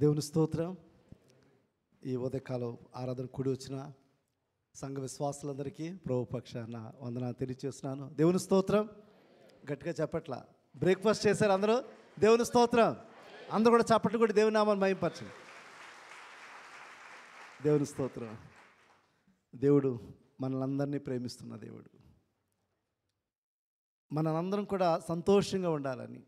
దేవుని స్తోత్రం. ఈ ఉదయకాలం ఆరాధన కూడి వచ్చిన సంఘ విశ్వాసులందరికీ ప్రభు పక్షాన వందనాలు తెలియజేస్తున్నాను. దేవుని స్తోత్రం. గట్టిగా చెప్పట్లా. బ్రేక్ఫాస్ట్ చేశారు అందరూ? దేవుని స్తోత్రం. అందరూ కూడా చప్పట్లు కూడా దేవుని నామాన్ని మహిమపరచండి. దేవుని స్తోత్రం. దేవుడు మనల్ని ప్రేమిస్తున్న దేవుడు. మనందరం కూడా సంతోషంగా ఉండాలని,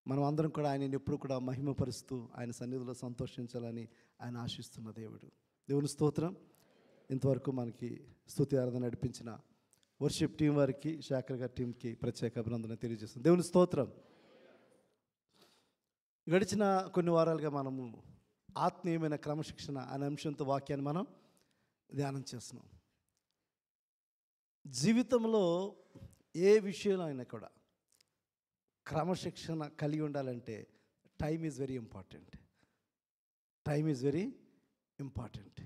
మనం అందరం కూడా ఆయనని ఎప్పుడు కూడా మహిమపరుస్తూ ఆయన సన్నిధిలో సంతోషించాలని ఆయన ఆశిస్తున్న దేవుడు. దేవుని స్తోత్రం. ఇంతవరకు మనకి స్తుతి ఆరాధన నడిపించిన వర్షిప్ టీం వారికి, శాఖర్ గారి టీంకి ప్రత్యేక అభినందన తెలియజేస్తుంది. దేవుని స్తోత్రం. గడిచిన కొన్ని వారాలుగా మనము ఆత్మీయమైన క్రమశిక్షణ అనే అంశంతో వాక్యాన్ని మనం ధ్యానం చేస్తున్నాం. జీవితంలో ఏ విషయంలో అయినా కూడా క్రమశిక్షణ కలిగి ఉండాలంటే time is very important. Time is very important.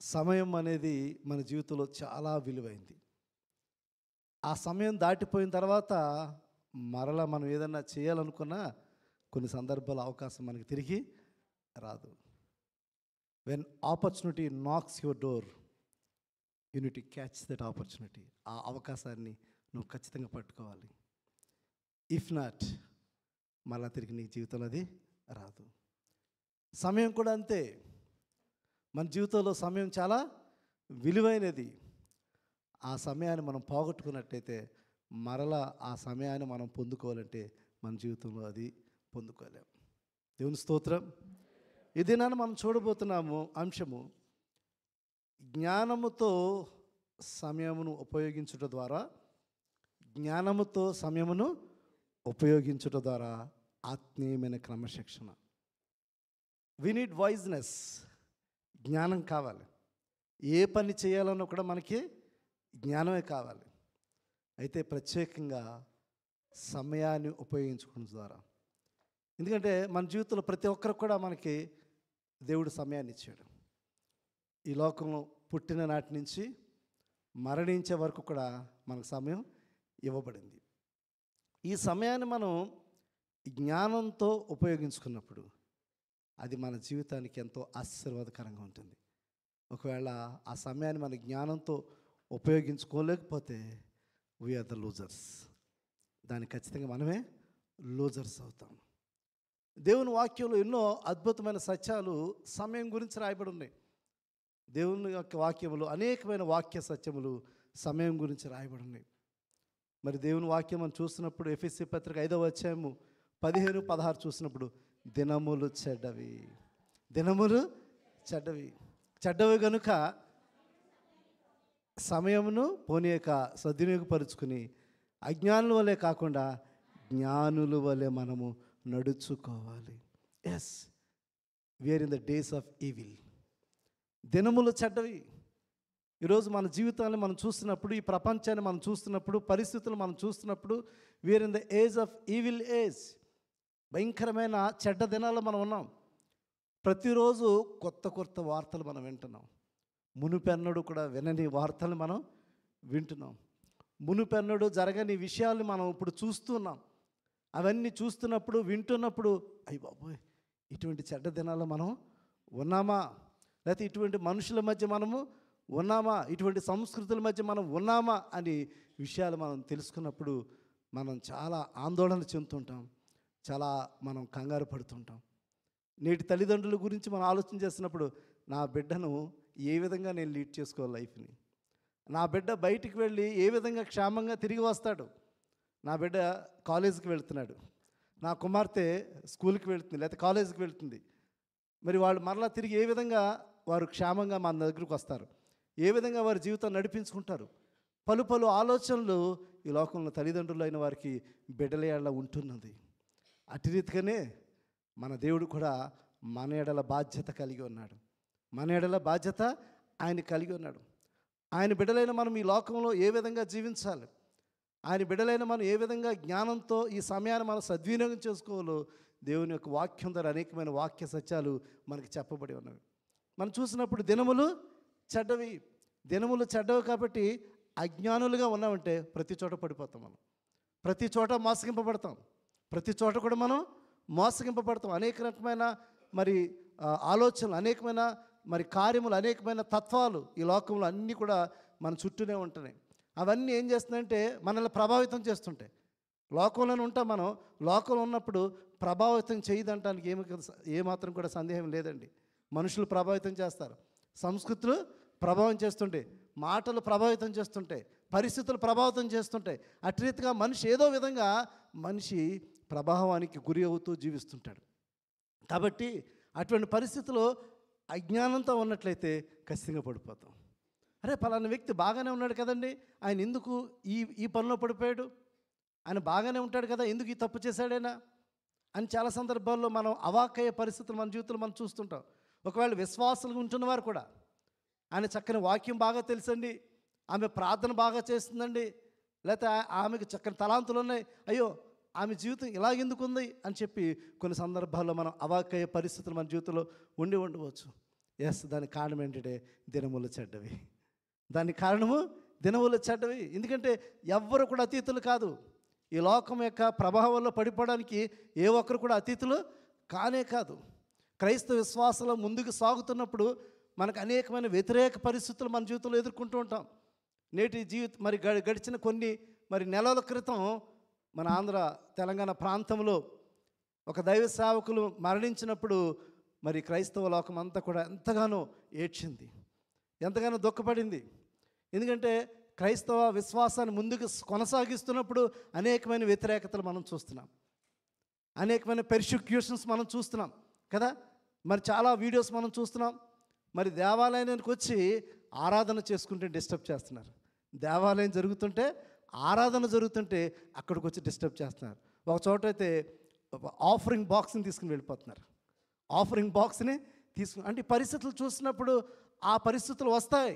సమయం అనేది మన జీవితంలో చాలా విలువైంది. ఆ సమయం దాటిపోయిన తర్వాత మరలా మనం ఏదన్నా చేయాలనుకున్నా కొన్ని సందర్భాల అవకాశం మనకి తిరిగి రాదు. When opportunity నాక్స్ your door, you need to catch that opportunity. ఆ అవకాశాన్ని నువ్వు ఖచ్చితంగా పట్టుకోవాలి. ఇఫ్ నాట్, మళ్ళా తిరిగి నీ జీవితంలో అది రాదు. సమయం కూడా అంతే. మన జీవితంలో సమయం చాలా విలువైనది. ఆ సమయాన్ని మనం పోగొట్టుకున్నట్టయితే మరలా ఆ సమయాన్ని మనం పొందుకోవాలంటే మన జీవితంలో అది పొందుకోలేం. దేవుని స్తోత్రం. ఈ దినాన్ని మనం చూడబోతున్నాము అంశము, జ్ఞానముతో సమయమును ఉపయోగించుట ద్వారా, జ్ఞానముతో సమయమును ఉపయోగించుట ద్వారా ఆత్మీయమైన క్రమశిక్షణ. We need wiseness. జ్ఞానం కావాలి. ఏ పని చేయాలన్నా కూడా మనకి జ్ఞానమే కావాలి. అయితే ప్రత్యేకంగా సమయాన్ని ఉపయోగించుకున్న ద్వారా, ఎందుకంటే మన జీవితంలో ప్రతి ఒక్కరికి కూడా మనకి దేవుడు సమయాన్ని ఇచ్చాడు. ఈ లోకంలో పుట్టిన నాటి నుంచి మరణించే వరకు కూడా మనకు సమయం ఇవ్వబడింది. ఈ సమయాన్ని మనం జ్ఞానంతో ఉపయోగించుకున్నప్పుడు అది మన జీవితానికి ఎంతో ఆశీర్వాదకరంగా ఉంటుంది. ఒకవేళ ఆ సమయాన్ని మన జ్ఞానంతో ఉపయోగించుకోలేకపోతే వీఆర్ ద లూజర్స్. దానికి ఖచ్చితంగా మనమే లూజర్స్ అవుతాం. దేవుని వాక్యంలో ఎన్నో అద్భుతమైన సత్యాలు సమయం గురించి రాయబడి ఉన్నాయి. దేవుని యొక్క వాక్యములు అనేకమైన వాక్య సత్యములు సమయం గురించి రాయబడి ఉన్నాయి. మరి దేవుని వాక్యం మనం చూస్తున్నప్పుడు ఎఫెసీ పత్రిక 5వ అధ్యాయము 15-16 చూసినప్పుడు దినములు చెడ్డవి, దినములు చెడ్డవి, చెడ్డవి కనుక సమయమును పోనీయక సద్వినియోగపరుచుకుని అజ్ఞానుల వలె కాకుండా జ్ఞానుల వలె మనము నడుచుకోవాలి. Yes, we are in the days of evil. దినములు చెడ్డవి. ఈరోజు మన జీవితాన్ని మనం చూస్తున్నప్పుడు, ఈ ప్రపంచాన్ని మనం చూస్తున్నప్పుడు, పరిస్థితులు మనం చూస్తున్నప్పుడు, we are in the age of evil age. భయంకరమైన చెడ్డ దినాల్లో మనం ఉన్నాం. ప్రతిరోజు కొత్త కొత్త వార్తలు మనం వింటున్నాం. మునుపెన్నడు కూడా వినని వార్తలు మనం వింటున్నాం. మునుపెన్నడు జరగని విషయాలు మనం ఇప్పుడు చూస్తున్నాం. అవన్నీ చూస్తున్నప్పుడు, వింటున్నప్పుడు, అయ్య బాబోయ్, ఇటువంటి చెడ్డ దినాల్లో మనం ఉన్నామా? లేకపోతే ఇటువంటి మనుషుల మధ్య మనము ఉన్నామా? ఇటువంటి సంస్కృతుల మధ్య మనం ఉన్నామా అని విషయాలు మనం తెలుసుకున్నప్పుడు మనం చాలా ఆందోళన చెందుతుంటాం, చాలా మనం కంగారు పడుతుంటాం. నేటి తల్లిదండ్రుల గురించి మనం ఆలోచన చేస్తున్నప్పుడు, నా బిడ్డను ఏ విధంగా నేను లీడ్ చేసుకోవాలి లైఫ్ని, నా బిడ్డ బయటికి వెళ్ళి ఏ విధంగా క్షేమంగా తిరిగి వస్తాడు, నా బిడ్డ కాలేజీకి వెళ్తున్నాడు, నా కుమార్తె స్కూల్కి వెళ్తుంది లేకపోతే కాలేజీకి వెళ్తుంది, మరి వాళ్ళు మరలా తిరిగి ఏ విధంగా వారు క్షేమంగా మన దగ్గరకు వస్తారు, ఏ విధంగా వారి జీవితాన్ని నడిపించుకుంటారు. పలు పలు ఆలోచనలు ఈ లోకంలో తల్లిదండ్రులు అయిన వారికి బిడ్డల ఎడల ఉంటున్నది. అటు రీతిగానే మన దేవుడు కూడా మన ఎడల బాధ్యత కలిగి ఉన్నాడు. మన ఎడల బాధ్యత ఆయన కలిగి ఉన్నాడు. ఆయన బిడ్డలైన మనం ఈ లోకంలో ఏ విధంగా జీవించాలి, ఆయన బిడ్డలైన మనం ఏ విధంగా జ్ఞానంతో ఈ సమయాన్ని మనం సద్వినియోగం చేసుకోవాలో దేవుని యొక్క వాక్యం ద్వారా అనేకమైన వాక్య సత్యాలు మనకి చెప్పబడి ఉన్నవి. మనం చూసినప్పుడు దినములు చెడ్డవి. దినములు చెడ్డవి కాబట్టి అజ్ఞానులుగా ఉన్నామంటే ప్రతి చోట పడిపోతాం. మనం ప్రతి చోట మోసగింపబడతాం. ప్రతి చోట కూడా మనం మోసగింపబడతాం. అనేక రకమైన మరి ఆలోచనలు, అనేకమైన మరి కార్యములు, అనేకమైన తత్వాలు ఈ లోకంలో అన్నీ కూడా మన చుట్టూనే ఉంటున్నాయి. అవన్నీ ఏం చేస్తున్నాయంటే మనల్ని ప్రభావితం చేస్తుంటాయి. లోకంలోనే ఉంటాం మనం. లోకంలో ఉన్నప్పుడు ప్రభావితం చేయదంటానికి ఏమాత్రం కూడా సందేహం లేదండి. మనుషులు ప్రభావితం చేస్తారు, సంస్కృతులు ప్రభావం చేస్తుంటాయి, మాటలు ప్రభావితం చేస్తుంటాయి, పరిస్థితులు ప్రభావితం చేస్తుంటాయి. అటు రీతిగా మనిషి ఏదో విధంగా మనిషి ప్రభావానికి గురి అవుతూ జీవిస్తుంటాడు. కాబట్టి అటువంటి పరిస్థితుల్లో అజ్ఞానంతో ఉన్నట్లయితే ఖచ్చితంగా పడిపోతాం. అరే పలానా వ్యక్తి బాగానే ఉన్నాడు కదండి, ఆయన ఎందుకు ఈ పనిలో పడిపోయాడు, ఆయన బాగానే ఉంటాడు కదా, ఎందుకు ఈ తప్పు చేశాడైనా అని చాలా సందర్భాల్లో మనం అవాక్కయ్యే పరిస్థితులు మన జీవితంలో మనం చూస్తుంటాం. ఒకవేళ విశ్వాసులుగా ఉంటున్నవారు కూడా, ఆయన చక్కని వాక్యం బాగా తెలుసండి, ఆమె ప్రార్థన బాగా చేస్తుందండి, లేకపోతే ఆమెకు చక్కని తలాంతులు ఉన్నాయి, అయ్యో ఆమె జీవితం ఇలాగెందుకు ఉంది అని చెప్పి కొన్ని సందర్భాల్లో మనం అవాక్కయ్యే పరిస్థితులు మన జీవితంలో ఉండవచ్చు. దానికి కారణం ఏంటంటే దినములు చెడ్డవి. దానికి కారణము దినములు చెడ్డవి. ఎందుకంటే ఎవ్వరు కూడా అతీతులు కాదు. ఈ లోకం యొక్క ప్రభావంలో పడిపోవడానికి ఏ ఒక్కరు కూడా అతీతులు కానే కాదు. క్రైస్తవ విశ్వాసంలో ముందుకు సాగుతున్నప్పుడు మనకు అనేకమైన వ్యతిరేక పరిస్థితులు మన జీవితంలో ఎదుర్కొంటూ ఉంటాం. నేటి మరి గడిచిన కొన్ని నెలల క్రితం మన ఆంధ్ర తెలంగాణ ప్రాంతంలో ఒక దైవ సేవకులు మరణించినప్పుడు మరి క్రైస్తవ లోకం అంతా కూడా ఎంతగానో ఏడ్చింది, ఎంతగానో దుఃఖపడింది. ఎందుకంటే క్రైస్తవ విశ్వాసాన్ని ముందుకు కొనసాగిస్తున్నప్పుడు అనేకమైన వ్యతిరేకతలు మనం చూస్తున్నాం, అనేకమైన పెర్సిక్యూషన్స్ మనం చూస్తున్నాం కదా. మరి చాలా వీడియోస్ మనం చూస్తున్నాం. మరి దేవాలయానికి వచ్చి ఆరాధన చేసుకుంటే డిస్టర్బ్ చేస్తున్నారు, దేవాలయం జరుగుతుంటే ఆరాధన జరుగుతుంటే అక్కడికి వచ్చి డిస్టర్బ్ చేస్తున్నారు. ఒక చోట అయితే ఆఫరింగ్ బాక్స్ని తీసుకుని వెళ్ళిపోతున్నారు, ఆఫరింగ్ బాక్స్ని తీసుకుని. అంటే పరిస్థితులు చూసినప్పుడు ఆ పరిస్థితులు వస్తాయి,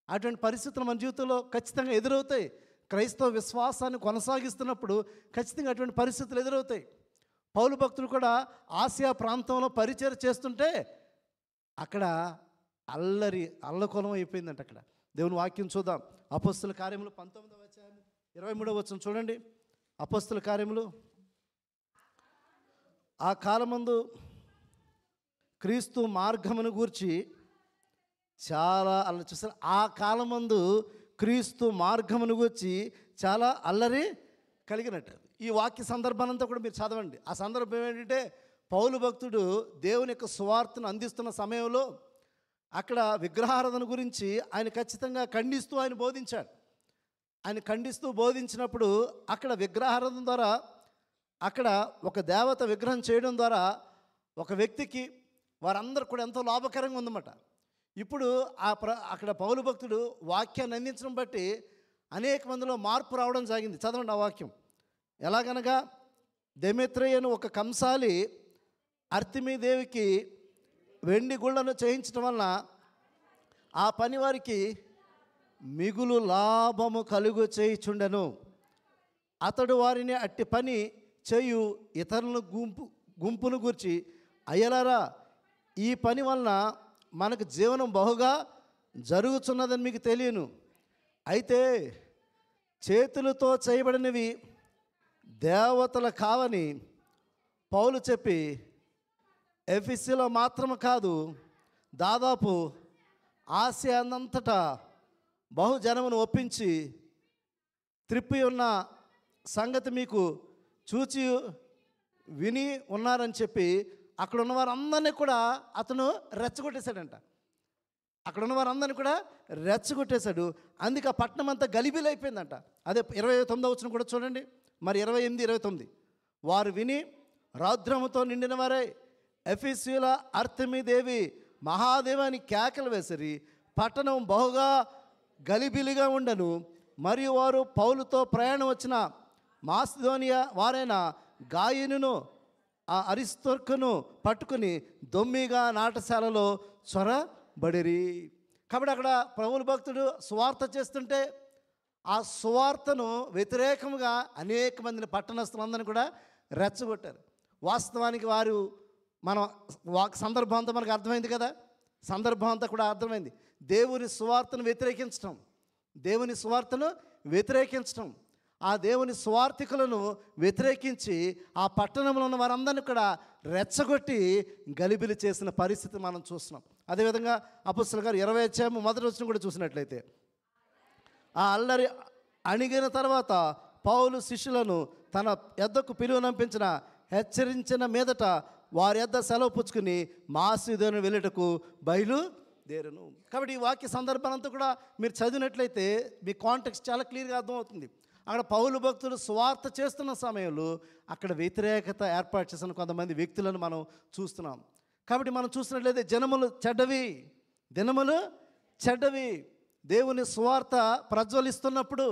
అటువంటి పరిస్థితులు మన జీవితంలో ఖచ్చితంగా ఎదురవుతాయి. క్రైస్తవ విశ్వాసాన్ని కొనసాగిస్తున్నప్పుడు ఖచ్చితంగా అటువంటి పరిస్థితులు ఎదురవుతాయి. పౌలు భక్తులు కూడా ఆసియా ప్రాంతంలో పరిచయం చేస్తుంటే అక్కడ అల్లకొలం అయిపోయిందంట. అక్కడ దేవుని వాక్యం చూద్దాం. అపోస్తుల కార్యములు 19వ అధ్యాయం 23వ వచనం చూడండి. అపోస్తుల కార్యములు, ఆ కాలమందు క్రీస్తు మార్గమును గూర్చి చాలా అల్లరి చూస్తారు. ఆ కాలమందు క్రీస్తు మార్గమును గూర్చి చాలా అల్లరి కలిగినట్టు. ఈ వాక్య సందర్భానంతా కూడా మీరు చదవండి. ఆ సందర్భం ఏంటంటే పౌలు భక్తుడు దేవుని యొక్క సువార్తను అందిస్తున్న సమయంలో అక్కడ విగ్రహారాధన గురించి ఆయన ఖచ్చితంగా ఖండిస్తూ ఆయన బోధించాడు. ఆయన ఖండిస్తూ బోధించినప్పుడు అక్కడ విగ్రహారాధన ద్వారా, అక్కడ ఒక దేవత విగ్రహం చేయడం ద్వారా ఒక వ్యక్తికి వారందరూ కూడా ఎంతో లాభకరంగా ఉందన్నమాట. ఇప్పుడు అక్కడ పౌలు భక్తుడు వాక్యాన్ని అందించడం బట్టి అనేక మందిలో మార్పు రావడం జరిగింది. చదవండి ఆ వాక్యం. ఎలాగనగా దెమెత్రియను ఒక కంసాలి అర్తిమీదేవికి వెండి గుళ్ళను చేయించడం వలన ఆ పని వారికి మిగులు లాభము కలుగు చేయుచుండెను. అతడు వారిని అట్టి పని చేయు ఇతరులను గుంపును గూర్చి, అయ్యలారా ఈ పని వలన మనకు జీవనం బహుగా జరుగుతున్నదని మీకు తెలియను. అయితే చేతులతో చేయబడినవి దేవతలు కావని పౌలు చెప్పి ఎఫెసీలో మాత్రమే కాదు, దాదాపు ఆసియా అంతటా బహుజనమును ఒప్పించి త్రిప్పి ఉన్న సంగతి మీకు చూచి విని ఉన్నారని చెప్పి అక్కడ ఉన్న వారందరినీ కూడా అతను రెచ్చగొట్టేశాడంట. అక్కడ ఉన్న వారందరినీ కూడా రెచ్చగొట్టేశాడు. అందుకే ఆ పట్టణం అంతా గలిబిలైపోయిందంట. అదే 29వ వచనం కూడా చూడండి. మరి 28, 29 వారు విని రౌద్రముతో నిండిన వారే ఎఫెసీయుల అర్తెమీదేవి మహాదేవాని కేకలు వేసిరి. పట్టణం బహుగా గలిబిలిగా ఉండను. మరియు వారు పౌలుతో ప్రయాణం వచ్చిన మాసిదోనియా వారైన గాయనును ఆ అరిస్తర్కును పట్టుకుని దొమ్మిగా నాటశాలలో చొరబడిరి. కాబట్టి అక్కడ పౌలు భక్తుడు సువార్త చేస్తుంటే ఆ సువార్తను వ్యతిరేకంగా అనేక మందిని పట్టణస్థులందరినీ కూడా రెచ్చగొట్టారు. వాస్తవానికి వారు సందర్భం అంతా మనకు అర్థమైంది కదా. సందర్భం అంతా కూడా అర్థమైంది. దేవుని సువార్తను వ్యతిరేకించడం, దేవుని సువార్తను వ్యతిరేకించడం. ఆ దేవుని స్వార్థికులను వ్యతిరేకించి ఆ పట్టణంలో ఉన్న వారందరినీ కూడా రెచ్చగొట్టి గలిబిలి చేసిన పరిస్థితి మనం చూస్తున్నాం. అదేవిధంగా అపొస్తలుల గారు 20 అధ్యాయం మొదటి వచనం కూడా చూసినట్లయితే, ఆ అల్లరి అణిగిన తర్వాత పౌలు శిష్యులను తన యొద్దకు పిలువనంపించిన హెచ్చరించిన మీదట వారి యొద్ద సెలవు పుచ్చుకుని మాసిదోను వెళ్ళుటకు బయలుదేరును. కాబట్టి ఈ వాక్య సందర్భాలంతా కూడా మీరు చదివినట్లయితే మీ కాంటెక్స్ట్ చాలా క్లియర్గా అర్థమవుతుంది. అక్కడ పౌలు భక్తులు స్వార్థ చేస్తున్న సమయంలో అక్కడ వ్యతిరేకత ఏర్పాటు చేసిన కొంతమంది వ్యక్తులను మనం చూస్తున్నాం. కాబట్టి మనం చూసినట్లయితే జనములు చెడ్డవి, దినములు చెడ్డవి. దేవుని స్వార్థ ప్రజ్వలిస్తున్నప్పుడు,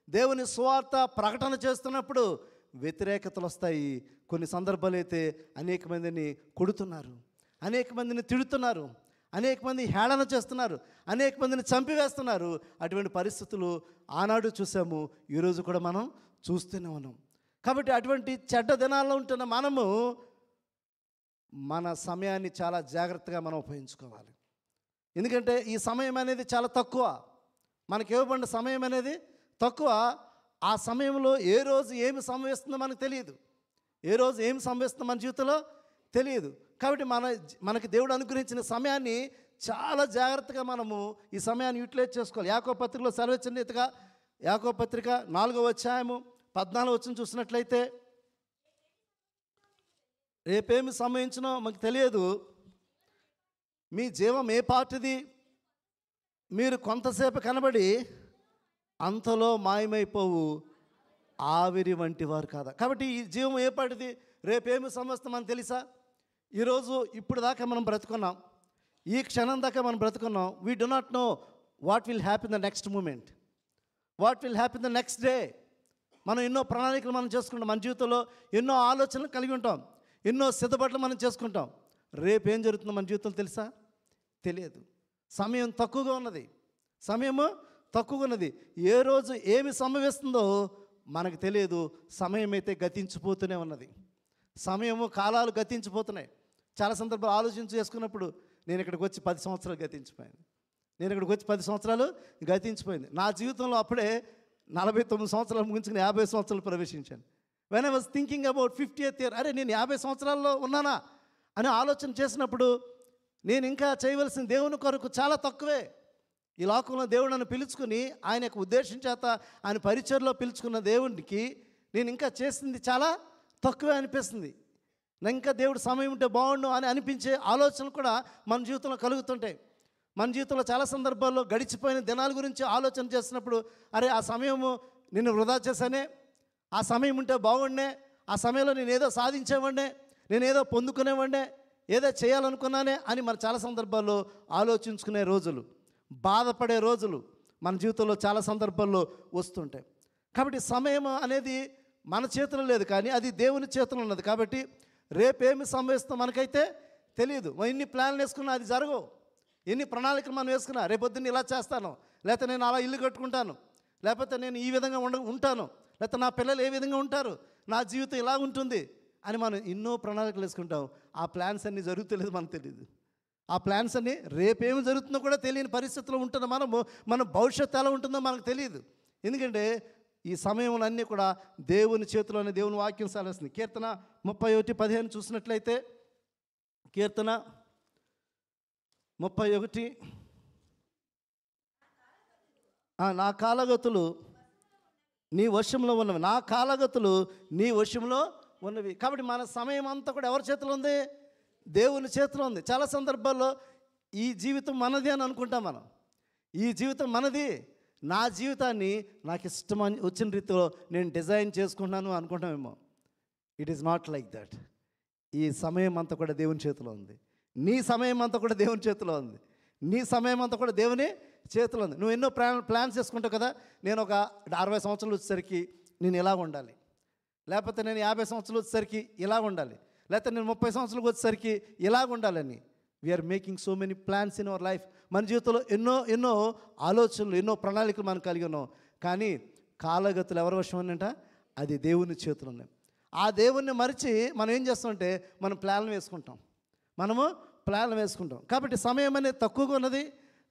దేవుని స్వార్థ ప్రకటన చేస్తున్నప్పుడు వ్యతిరేకతలు వస్తాయి. కొన్ని సందర్భాలు అయితే అనేక మందిని కొడుతున్నారు, అనేక మందిని తిడుతున్నారు, అనేక మంది హేళన చేస్తున్నారు, అనేక మందిని చంపివేస్తున్నారు. అటువంటి పరిస్థితులు ఆనాడు చూసాము, ఈరోజు కూడా మనం చూస్తూనే ఉన్నాం. కాబట్టి అటువంటి చెడ్డ దినాల్లో ఉంటున్న మనము మన సమయాన్ని చాలా జాగ్రత్తగా మనం ఉపయోగించుకోవాలి. ఎందుకంటే ఈ సమయం అనేది చాలా తక్కువ, మనకి ఇవ్వబడిన సమయం అనేది తక్కువ. ఆ సమయంలో ఏ రోజు ఏమి సంభవిస్తుందో మనకు తెలియదు, ఏ రోజు ఏమి సంభవిస్తుందో మన జీవితంలో తెలియదు. కాబట్టి మనకి దేవుడు అనుగ్రహించిన సమయాన్ని చాలా జాగ్రత్తగా మనము ఈ సమయాన్ని యూటిలైజ్ చేసుకోవాలి. యాకోబు పత్రికలో సెలవిచ్చిన రీతిగా యాకోబు పత్రిక 4వ అధ్యాయము 14వ వచనం చూసినట్లయితే, రేపేమి సంభవించినో మనకు తెలియదు, మీ జీవం ఏ పాటిది, మీరు కొంతసేపు కనబడి అంతలో మాయమైపోవు ఆవిరి వంటి వారు కాదా. కాబట్టి ఈ జీవం ఏ పాటిది, రేపేమి సంభవిస్తుందో మనకు తెలుసా? ఈరోజు ఇప్పుడు దాకా మనం బ్రతుకున్నాం, ఈ క్షణం దాకా మనం బ్రతుకున్నాం. We do not know what will happy the next moment, what will happy the next day. మనం ఎన్నో ప్రణాళికలు మనం చేసుకుంటాం, మన జీవితంలో ఎన్నో ఆలోచనలు కలిగి ఉంటాం, ఎన్నో సిద్ధపాట్లు మనం చేసుకుంటాం. రేపు ఏం జరుగుతుందో మన జీవితంలో తెలుసా? తెలియదు. సమయం తక్కువగా ఉన్నది, సమయము తక్కువగా ఉన్నది. ఏ రోజు ఏమి సంభవిస్తుందో మనకు తెలియదు. సమయం అయితే గతించిపోతూనే ఉన్నది, సమయము కాలాలు గతించిపోతున్నాయి. చాలా సందర్భాలు చేసుకున్నప్పుడు నేను ఇక్కడికి వచ్చి 10 సంవత్సరాలు గతించిపోయింది, నేను ఇక్కడికి వచ్చి 10 సంవత్సరాలు గతించిపోయింది. నా జీవితంలో అప్పుడే 49 సంవత్సరాలు ముగించుకుని 50 సంవత్సరాలు ప్రవేశించాను. When I was thinking about 50th year, అరే నేను 50 సంవత్సరాల్లో ఉన్నానా అని ఆలోచన చేసినప్పుడు నేను ఇంకా చేయవలసిన దేవుని కొరకు చాలా తక్కువే. ఈ లోకంలో దేవుడు నన్ను పిలుచుకుని ఆయన యొక్క ఉద్దేశం చేత ఆయన పరిచర్లో పిలుచుకున్న దేవుడికి నేను ఇంకా చేసింది చాలా తక్కువే అనిపిస్తుంది. ఇంకా దేవుడు సమయం ఉంటే బాగుండు అని అనిపించే ఆలోచనలు కూడా మన జీవితంలో కలుగుతుంటాయి. మన జీవితంలో చాలా సందర్భాల్లో గడిచిపోయిన దినాల గురించి ఆలోచన చేసినప్పుడు, అరే ఆ సమయము నేను వృధా చేశానే, ఆ సమయం ఉంటే బాగుండే, ఆ సమయంలో నేను ఏదో సాధించేవాడినే, నేను ఏదో పొందుకునేవాడినే, ఏదో చేయాలనుకున్నానే అని మన చాలా సందర్భాల్లో ఆలోచించుకునే రోజులు, బాధపడే రోజులు మన జీవితంలో చాలా సందర్భాల్లో వస్తుంటాయి. కాబట్టి సమయం అనేది మన చేతిలో లేదు, కానీ అది దేవుని చేతిలో ఉన్నది. కాబట్టి రేపేమి సంభవిస్తుందో మనకైతే తెలియదు. ఎన్ని ప్లాన్లు వేసుకున్నా అది జరగవు, ఎన్ని ప్రణాళికలు మనం వేసుకున్నా, రేపొద్దున్న ఇలా చేస్తాను, లేకపోతే నేను అలా ఇల్లు కట్టుకుంటాను, లేకపోతే నేను ఈ విధంగా ఉంటాను, లేకపోతే నా పిల్లలు ఏ విధంగా ఉంటారు, నా జీవితం ఇలా ఉంటుంది అని మనం ఎన్నో ప్రణాళికలు వేసుకుంటాం. ఆ ప్లాన్స్ అన్నీ జరుగుతలేదు, మనకు తెలియదు. ఆ ప్లాన్స్ అన్నీ రేపేమి జరుగుతుందో కూడా తెలియని పరిస్థితుల్లో ఉంటున్న మనము మన భవిష్యత్తు ఎలా ఉంటుందో మనకు తెలియదు. ఎందుకంటే ఈ సమయంలో అన్నీ కూడా దేవుని చేతిలోనే దేవుని వాక్యం సెలవుస్తుంది. కీర్తన 31:15 చూసినట్లయితే, కీర్తన 31, నా కాలగతులు నీ వశంలో ఉన్నవి, నా కాలగతులు నీ వశంలో ఉన్నవి. కాబట్టి మన సమయం అంతా కూడా ఎవరి చేతిలో ఉంది? దేవుని చేతిలో ఉంది. చాలా సందర్భాల్లో ఈ జీవితం మనది అని అనుకుంటాం మనం. ఈ జీవితం మనది, నా జీవితాన్ని నాకు ఇష్టమని వచ్చిన రీతిలో నేను డిజైన్ చేసుకుంటున్నాను అనుకుంటామేమో. It is not like that. ఈ సమయం అంతా కూడా దేవుని చేతిలో ఉంది, నీ సమయం అంతా కూడా దేవుని చేతిలో ఉంది, నీ సమయం అంతా కూడా దేవుని చేతిలో ఉంది. నువ్వు ఎన్నో ప్లాన్స్ చేసుకుంటావు కదా, నేను ఒక 60 సంవత్సరాలు వచ్చేసరికి నేను ఇలా ఉండాలి, లేకపోతే నేను 50 సంవత్సరాలు వచ్చేసరికి ఇలా ఉండాలి, లేకపోతే నేను 30 సంవత్సరాలకు వచ్చేసరికి ఇలాగ ఉండాలని. We are making so many plans in our life. మన జీవితంలో ఎన్నో ఆలోచనలు, ఎన్నో ప్రణాళికలు మనం కలిగి ఉన్నాం. కానీ కాలగతులు ఎవరి వశం అనంట? అది దేవుని చేతులు ఉన్నాయి. ఆ దేవుణ్ణి మరిచి మనం ఏం చేస్తామంటే మనం ప్లాన్లు వేసుకుంటాం, మనము ప్లాన్లు వేసుకుంటాం. కాబట్టి సమయం అనేది తక్కువగా ఉన్నది.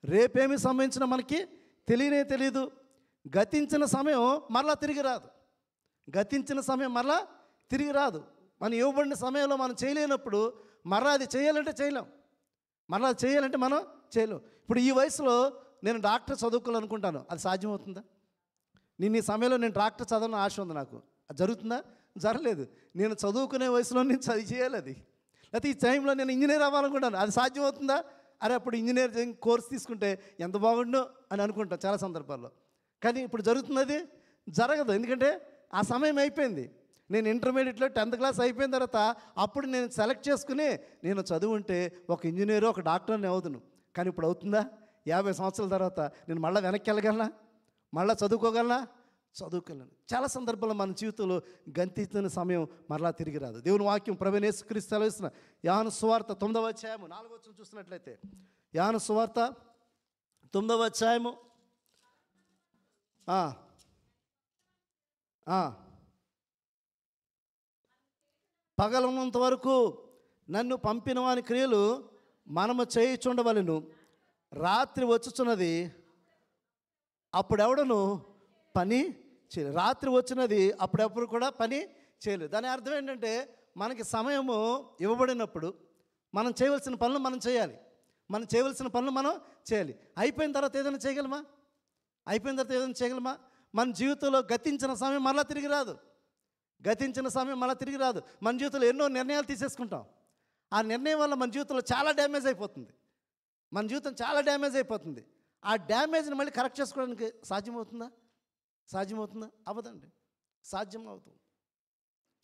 రేపేమి సంభవించినా మనకి తెలియదు. గతించిన సమయం మరలా తిరిగి రాదు. గతించిన సమయం మరలా తిరిగి రాదు. మనం ఇవ్వబడిన సమయంలో మనం చేయలేనప్పుడు మరలా అది చేయాలంటే చేయలేం. మరలా అది చేయాలంటే మనం చేయలేం. ఇప్పుడు ఈ వయసులో నేను డాక్టర్ చదువుకోవాలనుకుంటాను, అది సాధ్యమవుతుందా? ఈ సమయంలో నేను డాక్టర్ చదవాలని ఆశ ఉంది నాకు, అది జరుగుతుందా? జరగలేదు. నేను చదువుకునే వయసులో నేను చదివి చేయాలి అది. లేకపోతే ఈ టైంలో నేను ఇంజనీర్ అవ్వాలనుకుంటాను, అది సాధ్యమవుతుందా? అరే అప్పుడు ఇంజనీరింగ్ కోర్స్ తీసుకుంటే ఎంత బాగుండో అని అనుకుంటాం చాలా సందర్భాల్లో. కానీ ఇప్పుడు జరుగుతున్నది జరగదు. ఎందుకంటే ఆ సమయం అయిపోయింది. నేను ఇంటర్మీడియట్లో 10th క్లాస్ అయిపోయిన తర్వాత అప్పుడు నేను సెలెక్ట్ చేసుకుని నేను చదువుంటే ఒక ఇంజనీరు ఒక డాక్టర్ని అవుతును. కానీ ఇప్పుడు అవుతుందా? 50 సంవత్సరాల తర్వాత నేను మళ్ళీ వెనక్కి వెళ్ళగలనా? మళ్ళీ చదువుకోగలనా? చదువుకోలేను. చాలా సందర్భాల్లో మన జీవితంలో గంతించిన సమయం మరలా తిరిగి రాదు. దేవుని వాక్యం ప్రభువైన యేసుక్రీస్తు సెలవిస్తున్న యోహాను సువార్త 9వ అధ్యాయము 4వ వచనం చూసినట్లయితే, యోహాను సువార్త 9వ అధ్యాయము పగలున్నంత వరకు నన్ను పంపిన వాని క్రియలు మనము చేయుచుండవలెను, రాత్రి వచ్చుచున్నది అప్పుడెవడను పని చేయలేదు. రాత్రి వచ్చినది అప్పుడెప్పుడు కూడా పని చేయలేదు. దాని అర్థం ఏంటంటే మనకి సమయము ఇవ్వబడినప్పుడు మనం చేయవలసిన పనులు మనం చేయాలి. మనం చేయవలసిన పనులు మనం చేయాలి. అయిపోయిన తర్వాత ఏదైనా చేయగలమా? అయిపోయిన తర్వాత ఏదైనా చేయగలమా? మన జీవితంలో గతించిన సమయం మళ్ళీ తిరిగి రాదు. గతించిన సమయం మళ్ళీ తిరిగి రాదు. మన జీవితంలో ఎన్నో నిర్ణయాలు తీసేసుకుంటాం. ఆ నిర్ణయం వల్ల మన జీవితంలో చాలా డ్యామేజ్ అయిపోతుంది. మన జీవితం చాలా డ్యామేజ్ అయిపోతుంది. ఆ డ్యామేజ్ని మళ్ళీ కరెక్ట్ చేసుకోవడానికి సాధ్యమవుతుందా? సాధ్యమవుతుందా? అవ్వదండి. సాధ్యం అవుతుంది.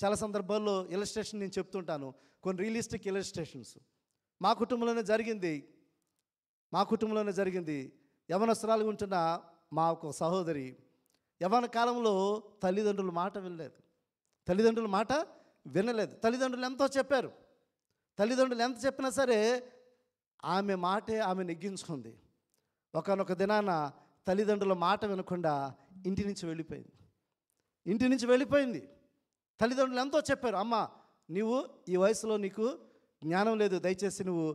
చాలా సందర్భాల్లో ఇలస్ట్రేషన్ నేను చెప్తుంటాను, కొన్ని రియలిస్టిక్ ఇలస్ట్రేషన్స్. మా కుటుంబంలోనే జరిగింది. యవనస్తురాలుగా ఉంటున్న మా ఒక సహోదరి యవ్వన కాలంలో తల్లిదండ్రుల మాట వినలేదు. తల్లిదండ్రులు ఎంతో చెప్పారు. తల్లిదండ్రులు ఎంత చెప్పినా సరే ఆమె మాటే ఆమె నెగ్గించుకుంది. ఒకానొక దినాన తల్లిదండ్రుల మాట వినకుండా ఇంటి నుంచి వెళ్ళిపోయింది. తల్లిదండ్రులు ఎంతో చెప్పారు, అమ్మ నీవు ఈ వయసులో నీకు జ్ఞానం లేదు, దయచేసి నువ్వు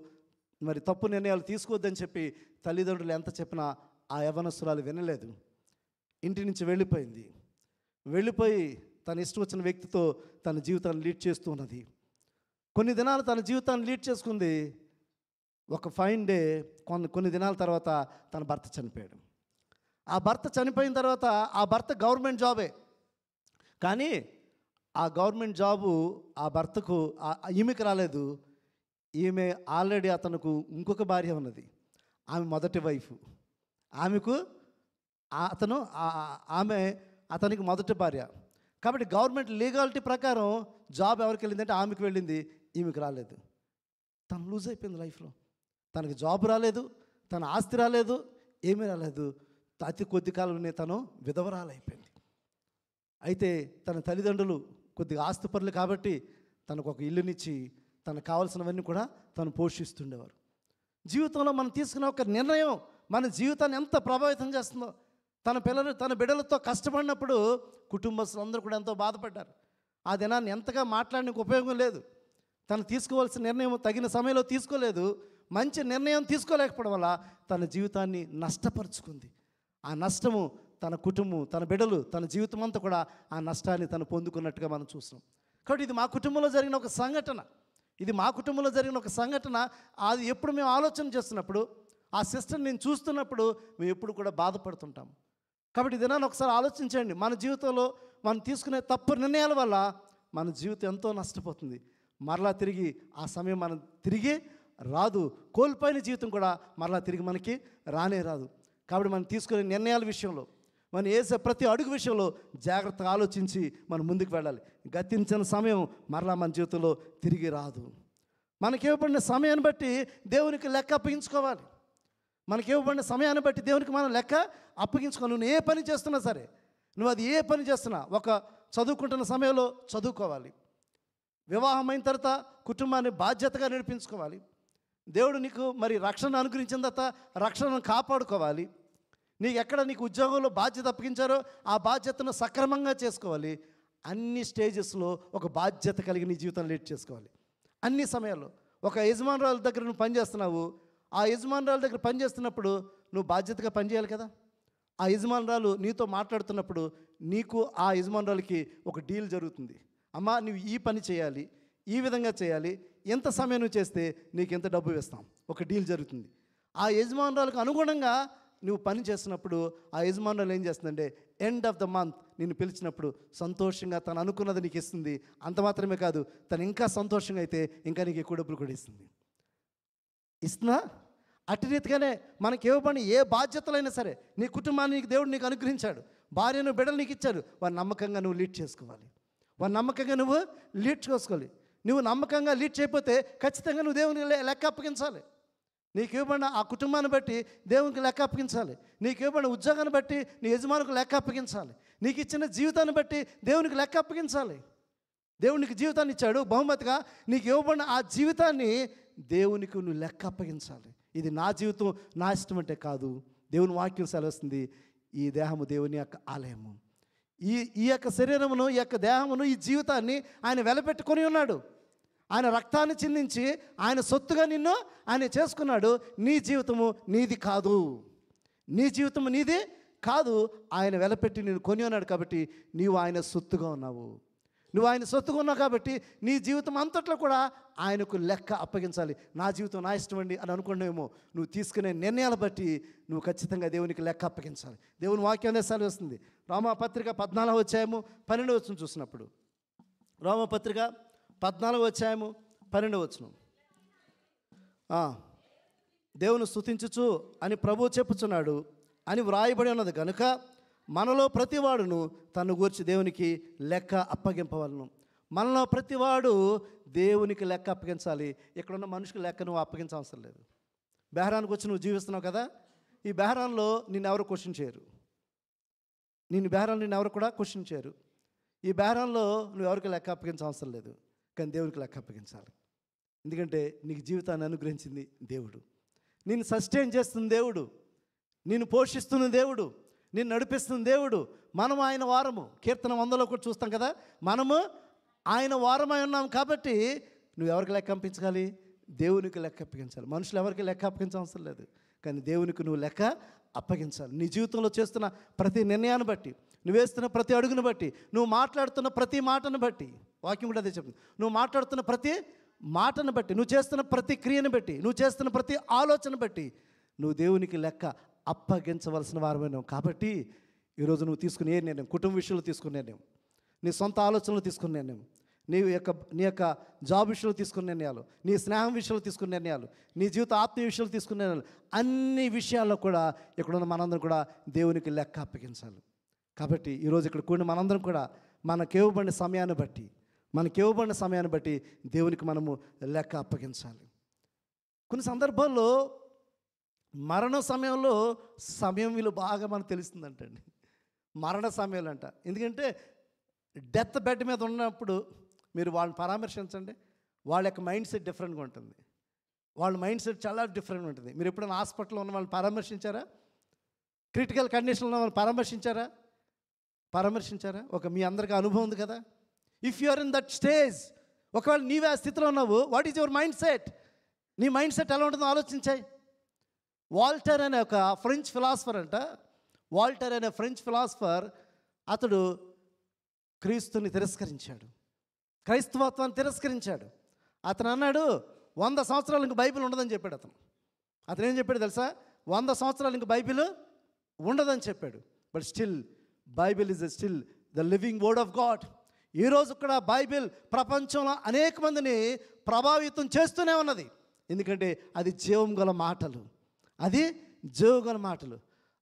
మరి తప్పు నిర్ణయాలు తీసుకోవద్దని చెప్పి తల్లిదండ్రులు ఎంత చెప్పినా ఆ యవ్వనస్తురాలు వినలేదు. ఇంటి నుంచి వెళ్ళిపోయి తన ఇష్టం వచ్చిన వ్యక్తితో తన జీవితాన్ని లీడ్ చేస్తూ ఉన్నది. కొన్ని దినాలు తన జీవితాన్ని లీడ్ చేసుకుంది. ఒక ఫైన్ డే కొన్ని దినాల తర్వాత తన భర్త చనిపోయాడు. ఆ భర్త చనిపోయిన తర్వాత ఆ భర్త గవర్నమెంట్ జాబే, కానీ ఆ గవర్నమెంట్ జాబు ఆ భర్తకు ఈమెకి రాలేదు. ఈమె ఆల్రెడీ అతనికి ఇంకొక భార్య ఉన్నది. ఆమె మొదటి వైఫ్. ఆమె అతనికి మొదటి భార్య. కాబట్టి గవర్నమెంట్ లీగాలిటీ ప్రకారం జాబ్ ఎవరికి వెళ్ళిందంటే ఆమెకు వెళ్ళింది, ఈమెకి రాలేదు. తను లూజ్ అయిపోయింది లైఫ్లో. తనకి జాబ్ రాలేదు, తన ఆస్తి రాలేదు, ఏమీ రాలేదు. అతి కొద్ది కాలంలోనే తను విధవరాలైపోయింది. అయితే తన తల్లిదండ్రులు కొద్దిగా ఆస్తిపరులు కాబట్టి తనకు ఒక ఇల్లునిచ్చి తనకు కావాల్సినవన్నీ కూడా తను పోషిస్తుండేవారు. జీవితంలో మనం తీసుకున్న ఒక నిర్ణయం మన జీవితాన్ని ఎంత ప్రభావితం చేస్తుందో. తన బిడ్డలతో కష్టపడినప్పుడు కుటుంబస్తులందరూ కూడా ఎంతో బాధపడ్డారు. ఆ దినాన్ని ఎంతగా మాట్లాడడానికి ఉపయోగం లేదు. తను తీసుకోవాల్సిన నిర్ణయం తగిన సమయంలో తీసుకోలేదు. మంచి నిర్ణయం తీసుకోలేకపోవడం వల్ల తన జీవితాన్ని నష్టపరుచుకుంది. ఆ నష్టము తన కుటుంబం, తన బిడ్డలు, తన జీవితం అంతా కూడా ఆ నష్టాన్ని తను పొందుకున్నట్టుగా మనం చూస్తాం. కాబట్టి ఇది మా కుటుంబంలో జరిగిన ఒక సంఘటన. అది ఎప్పుడు మేము ఆలోచన చేస్తున్నప్పుడు, ఆ సిస్టర్ని నేను చూస్తున్నప్పుడు మేము ఎప్పుడు కూడా బాధపడుతుంటాం. కాబట్టి దినాన్ని ఒకసారి ఆలోచించండి. మన జీవితంలో మనం తీసుకునే తప్పు నిర్ణయాల వల్ల మన జీవితం ఎంతో నష్టపోతుంది. మరలా తిరిగి ఆ సమయం మనం తిరిగి రాదు. కోల్పోయిన జీవితం కూడా మరలా తిరిగి మనకి రానే రాదు. కాబట్టి మనం తీసుకునే నిర్ణయాల విషయంలో, మనం వేసే ప్రతి అడుగు విషయంలో జాగ్రత్తగా ఆలోచించి మనం ముందుకు వెళ్ళాలి. గతించిన సమయం మరలా మన జీవితంలో తిరిగి రాదు. మనకివ్వబడిన సమయాన్ని బట్టి దేవునికి లెక్క అప్పగించుకోవాలి. మనకివ్వబడిన సమయాన్ని బట్టి దేవునికి మనం లెక్క అప్పగించుకోవాలి. నువ్వు ఏ పని చేస్తున్నా సరే, ఒక చదువుకుంటున్న సమయంలో చదువుకోవాలి. వివాహం అయిన తర్వాత కుటుంబాన్ని బాధ్యతగా నడిపించుకోవాలి. దేవుడు నీకు మరి రక్షణ అనుగ్రహించిన తర్వాత రక్షణను కాపాడుకోవాలి. నీకు ఉద్యోగంలో బాధ్యత అప్పగించారో ఆ బాధ్యతను సక్రమంగా చేసుకోవాలి. అన్ని స్టేజెస్లో ఒక బాధ్యత కలిగి నీ జీవితాన్ని లీడ్ చేసుకోవాలి. అన్ని సమయాల్లో ఒక యజమానురాలు దగ్గర నువ్వు పనిచేస్తున్నావు. ఆ యజమానురాలు దగ్గర పనిచేస్తున్నప్పుడు నువ్వు బాధ్యతగా పనిచేయాలి కదా. ఆ యజమానురాలు నీతో మాట్లాడుతున్నప్పుడు నీకు ఆ యజమానురాలకి ఒక డీల్ జరుగుతుంది. అమ్మా, నువ్వు ఈ పని చేయాలి, ఈ విధంగా చేయాలి, ఎంత సమయం నువ్వు చేస్తే నీకు ఎంత డబ్బు వేస్తాం, ఒక డీల్ జరుగుతుంది. ఆ యజమానురాలకు అనుగుణంగా నువ్వు పని చేస్తున్నప్పుడు ఆ యజమానురాలు ఏం చేస్తుందంటే ఎండ్ ఆఫ్ ద మంత్ నిన్ను పిలిచినప్పుడు సంతోషంగా తను అనుకున్నది నీకు ఇస్తుంది. అంత మాత్రమే కాదు, తను ఇంకా సంతోషంగా అయితే ఇంకా నీకు ఎక్కువ డబ్బులు కూడా ఇస్తుంది. ఇస్తున్నా అట్టి రీతిగానే మనకి ఇవ్వబడిన ఏ బాధ్యతలైనా సరే, నీ కుటుంబాన్ని నీకు దేవుడు నీకు అనుగ్రహించాడు, భార్యను బిడ్డలు నీకు ఇచ్చాడు, వారి నమ్మకంగా నువ్వు లీడ్ చేసుకోవాలి. వారి నమ్మకంగా నువ్వు లీడ్ చేసుకోవాలి. నువ్వు నమ్మకంగా లీడ్ చేయకపోతే ఖచ్చితంగా నువ్వు దేవునికి లెక్క అప్పగించాలి. నీకు ఇవ్వబడిన ఆ కుటుంబాన్ని బట్టి దేవునికి లెక్క అప్పగించాలి. నీకు ఇవ్వబడిన ఉద్యోగాన్ని బట్టి నీ యజమానికి లెక్క అప్పగించాలి. నీకు ఇచ్చిన జీవితాన్ని బట్టి దేవునికి లెక్క అప్పగించాలి. దేవుడు నీకు జీవితాన్ని ఇచ్చాడు బహుమతిగా, నీకు ఇవ్వబడిన ఆ జీవితాన్ని దేవునికి నువ్వు లెక్క అప్పగించాలి. ఇది నా జీవితం, నా ఇష్టం అంటే కాదు. దేవుని వాక్యం సెలవుస్తుంది, ఈ దేహము దేవుని యొక్క ఆలయము. ఈ యొక్క శరీరమును, ఈ యొక్క దేహమును, ఈ జీవితాన్ని ఆయన వెలపెట్టుకొని ఉన్నాడు. ఆయన రక్తాన్ని చిందించి ఆయన సొత్తుగా నిన్ను ఆయన చేసుకున్నాడు. నీ జీవితము నీది కాదు, నీ జీవితము నీది కాదు. ఆయన వెలపెట్టి నేను కొని ఉన్నాడు కాబట్టి నీవు ఆయన సొత్తుగా ఉన్నావు. నువ్వు ఆయన సొత్తుగా ఉన్నావు కాబట్టి నీ జీవితం అంతట్లో కూడా ఆయనకు లెక్క అప్పగించాలి. నా జీవితం నా ఇష్టం అండి అని అనుకున్నావేమో, నువ్వు తీసుకునే నిర్ణయాలు బట్టి నువ్వు ఖచ్చితంగా దేవునికి లెక్క అప్పగించాలి. దేవుని వాక్యాన్ని సెలవిస్తుంది. రోమాపత్రిక 14వ అధ్యాయము 12వ వచనం చూసినప్పుడు, రోమాపత్రిక 14వ అధ్యాయము 12వ వచనం, దేవుని స్తుతించుచు అని ప్రభువు చెప్పుచున్నాడు అని వ్రాయబడి ఉన్నది కనుక మనలో ప్రతివాడును తను గూర్చి దేవునికి లెక్క అప్పగింపవలను. మనలో ప్రతివాడు దేవునికి లెక్క అప్పగించాలి. ఇక్కడున్న మనిషికి లెక్క నువ్వు అప్పగించవసరం లేదు. బెహరానికి వచ్చి నువ్వు జీవిస్తున్నావు కదా, ఈ బెహరాన్లో నిన్నెవరు క్వశ్చన్ చేయరు. బెహరాన్ నిన్నెవరు కూడా క్వశ్చన్ చేయరు. ఈ బెహరాన్లో నువ్వు ఎవరికి లెక్క అప్పగించవసరం లేదు. కానీ దేవునికి లెక్క అప్పగించాలి. ఎందుకంటే నీకు జీవితాన్ని అనుగ్రహించింది దేవుడు, నిన్ను సస్టైన్ చేస్తుంది దేవుడు, నిన్ను పోషిస్తున్న దేవుడు, నిన్ను నడిపిస్తున్న దేవుడు. మనము ఆయన వారము. కీర్తన 100లో కూడా చూస్తాం కదా, మనము ఆయన వారమై ఉన్నాం కాబట్టి నువ్వు ఎవరికి లెక్క అప్పగించాలి? దేవునికి లెక్క అప్పగించాలి. మనుషులు ఎవరికి లెక్క అప్పగించవసరం లేదు, కానీ దేవునికి నువ్వు లెక్క అప్పగించాలి. నీ జీవితంలో చేస్తున్న ప్రతి నిర్ణయాన్ని బట్టి, నువ్వు వేస్తున్న ప్రతి అడుగును బట్టి, నువ్వు మాట్లాడుతున్న ప్రతి మాటను బట్టి, వాక్యం కూడా అదే చెప్తుంది, నువ్వు మాట్లాడుతున్న ప్రతి మాటను బట్టి, నువ్వు చేస్తున్న ప్రతి క్రియను బట్టి, నువ్వు చేస్తున్న ప్రతి ఆలోచన బట్టి నువ్వు దేవునికి లెక్క అప్పగించవలసిన వారమైనావు. కాబట్టి ఈరోజు నువ్వు తీసుకునే ఏ నిర్ణయం, కుటుంబ విషయంలో తీసుకునే నిర్ణయం, నీ సొంత ఆలోచనలు తీసుకునే నిర్ణయం, నీ యొక్క జాబ్ విషయంలో తీసుకునే నిర్ణయాలు, నీ స్నేహం విషయంలో తీసుకునే నిర్ణయాలు, నీ జీవిత ఆత్మీయ విషయంలో తీసుకునే నిర్ణయాలు, అన్ని విషయాల్లో కూడా ఇక్కడున్న మనందరం కూడా దేవునికి లెక్క అప్పగించాలి. కాబట్టి ఈరోజు ఇక్కడ కూడిన మనందరం కూడా మనకివ్వబడిన సమయాన్ని బట్టి దేవునికి మనము లెక్క అప్పగించాలి. కొన్ని సందర్భాల్లో మరణ సమయంలో సమయం విలువ బాగా మనకు తెలుస్తుందంటండి. మరణ సమయంలో అంట, ఎందుకంటే డెత్ బెడ్ మీద ఉన్నప్పుడు మీరు వాళ్ళని పరామర్శించండి, వాళ్ళ యొక్క మైండ్ సెట్ డిఫరెంట్గా ఉంటుంది. వాళ్ళ మైండ్ సెట్ చాలా డిఫరెంట్గా ఉంటుంది. మీరు ఎప్పుడైనా హాస్పిటల్లో ఉన్న వాళ్ళని పరామర్శించారా? క్రిటికల్ కండిషన్లో ఉన్న వాళ్ళని పరామర్శించారా? మీ అందరికీ అనుభవం ఉంది కదా. If you are in that stage, ఒకవేళ నీవే ఆ స్థితిలో ఉన్నావు, what is your mind set? నీ మైండ్ సెట్ ఎలా ఉంటుందో ఆలోచించాయి. వాల్టర్ అనే ఒక ఫ్రెంచ్ ఫిలాసఫర్ అతడు క్రీస్తుని తిరస్కరించాడు, క్రైస్తవత్వాన్ని తిరస్కరించాడు. అతను అన్నాడు 100 సంవత్సరాలు ఇంక బైబిల్ ఉండదని చెప్పాడు. అతను ఏం చెప్పాడు తెలుసా? 100 సంవత్సరాలు ఇంక బైబిల్ ఉండదని చెప్పాడు. But still Bible is still the living word of God. ఈరోజు కూడా బైబిల్ ప్రపంచంలో అనేక మందిని ప్రభావితం చేస్తూనే ఉన్నది. ఎందుకంటే అది జీవం గల మాటలు.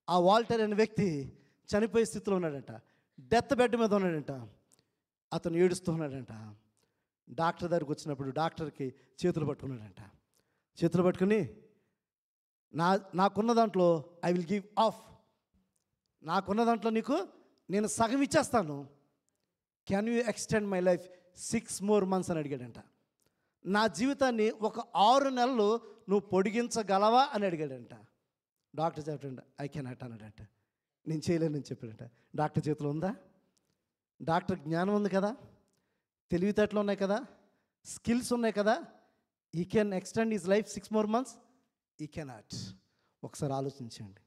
ఆ వాల్టర్ అనే వ్యక్తి చనిపోయే స్థితిలో ఉన్నాడంట, డెత్ బెడ్ మీద ఉన్నాడంట. అతను ఏడుస్తూ ఉన్నాడంట. డాక్టర్ దగ్గరికి వచ్చినప్పుడు డాక్టర్కి చేతులు పట్టుకుని నాకున్న దాంట్లో ఐ విల్ గివ్ ఆఫ్, నాకున్న దాంట్లో నీకు నేను సగం ఇచ్చేస్తాను, can you extend my life 6 more months అని అడిగాడంట. నా జీవితాన్ని ఒక 6 నెలలు నువ్వు పొడిగించగలవా అని అడిగాడంట. డాక్టర్ చెప్పాడంట ఐ కెనాట్ అన్నాడంట. నేను చేయలేనని చెప్పాడంట. డాక్టర్ చేతిలో ఉందా? డాక్టర్ జ్ఞానం ఉంది కదా, తెలివితేటలు ఉన్నాయి కదా, స్కిల్స్ ఉన్నాయి కదా. ఈ can extend his life 6 more months? ఈ కెనాట్. ఒకసారి ఆలోచించండి.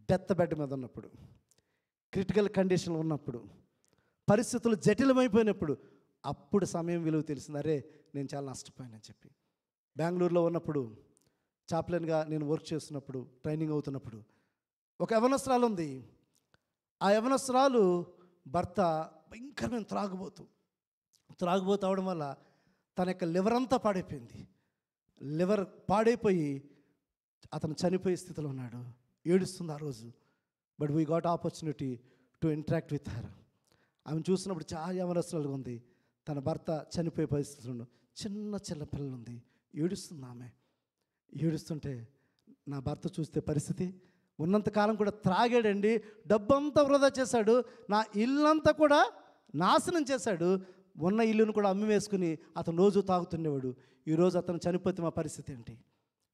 డెత్ బెడ్ మీద ఉన్నప్పుడు క్రిటికల్ కండిషన్ ఉన్నప్పుడు, పరిస్థితులు జటిలమైపోయినప్పుడు, అప్పుడు సమయం విలువ తెలిసింది. అరే నేను చాలా నష్టపోయానని చెప్పి. బెంగళూరులో ఉన్నప్పుడు చాప్లెన్గా నేను వర్క్ చేస్తున్నప్పుడు, ట్రైనింగ్ అవుతున్నప్పుడు, ఒక యవనస్తురాలు ఉంది. ఆ యవనస్తురాలు భర్త భయంకరమైన త్రాగుబోతు అవడం వల్ల తన యొక్క లివర్ అంతా పాడైపోయింది. లివర్ పాడైపోయి అతను చనిపోయే స్థితిలో ఉన్నాడు. ఏడుస్తుంది ఆ రోజు. But we got opportunity to interact with her. ఆమెను చూసినప్పుడు చాలా యవనస్తురాలుగా ఉంది. తన భర్త చనిపోయే పరిస్థితుల్లో చిన్న పిల్లలు ఉంది. ఏడుస్తుంది ఆమె. ఏడుస్తుంటే నా భర్త చూస్తే పరిస్థితి, ఉన్నంతకాలం కూడా త్రాగాడండి, డబ్బంతా వృధా చేశాడు, నా ఇల్లంతా కూడా నాశనం చేశాడు, ఉన్న ఇల్లును కూడా అమ్మి వేసుకుని అతను రోజు తాగుతుండేవాడు. ఈరోజు అతను చనిపోతే మా పరిస్థితి ఏంటి?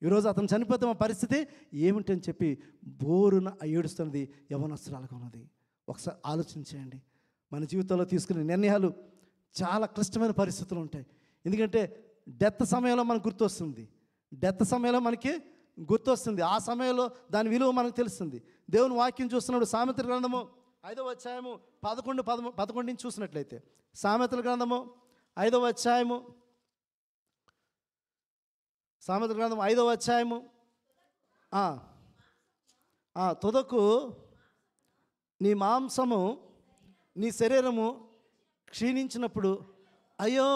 ఈరోజు అతను చనిపోతే మా పరిస్థితి ఏమిటని చెప్పి బోరున ఏడుస్తున్నది యవనస్తురాలుగా ఉన్నది. ఒకసారి ఆలోచించేయండి. మన జీవితంలో తీసుకునే నిర్ణయాలు చాలా క్లిష్టమైన పరిస్థితులు ఉంటాయి. ఎందుకంటే డెత్ సమయంలో మనకు గుర్తొస్తుంది. ఆ సమయంలో దాని విలువ మనకు తెలుస్తుంది. దేవుని వాక్యం చూస్తున్నప్పుడు సామెతల గ్రంథము 5వ అధ్యాయము 11 నుంచి చూసినట్లయితే, సామెతల గ్రంథము 5వ అధ్యాయము, సామెతల గ్రంథం 5వ అధ్యాయము, తుదకు నీ మాంసము నీ శరీరము క్షీణించినప్పుడు, అయ్యో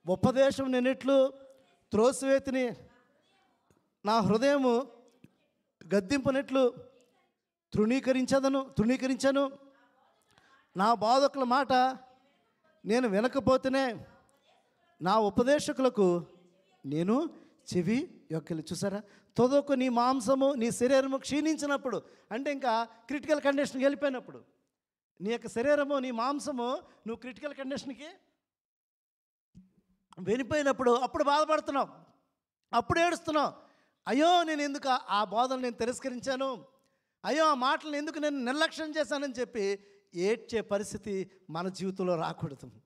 ఉపదేశం నేనెట్లు త్రోసివేతిని, నా హృదయము గద్దింపునెట్లు తృణీకరించాను, నా బోధకుల మాట నేను వినకపోతేనే నా ఉపదేశకులకు నేను చెవి యొక్కలు. చూసారా? తొదకు నీ మాంసము నీ శరీరము క్షీణించినప్పుడు, అంటే ఇంకా క్రిటికల్ కండిషన్కి వెళ్ళిపోయినప్పుడు, నీ యొక్క శరీరము నీ మాంసము నువ్వు క్రిటికల్ కండిషన్కి వెళ్ళిపోయినప్పుడు, అప్పుడు బాధపడుతున్నావు, అప్పుడు ఏడుస్తున్నావు. అయ్యో నేను ఎందుకు ఆ బోధనలు నేను తిరస్కరించాను, అయ్యో ఆ మాటలను ఎందుకు నేను నిర్లక్ష్యం చేశానని చెప్పి ఏడ్చే పరిస్థితి మన జీవితంలో రాకూడదు.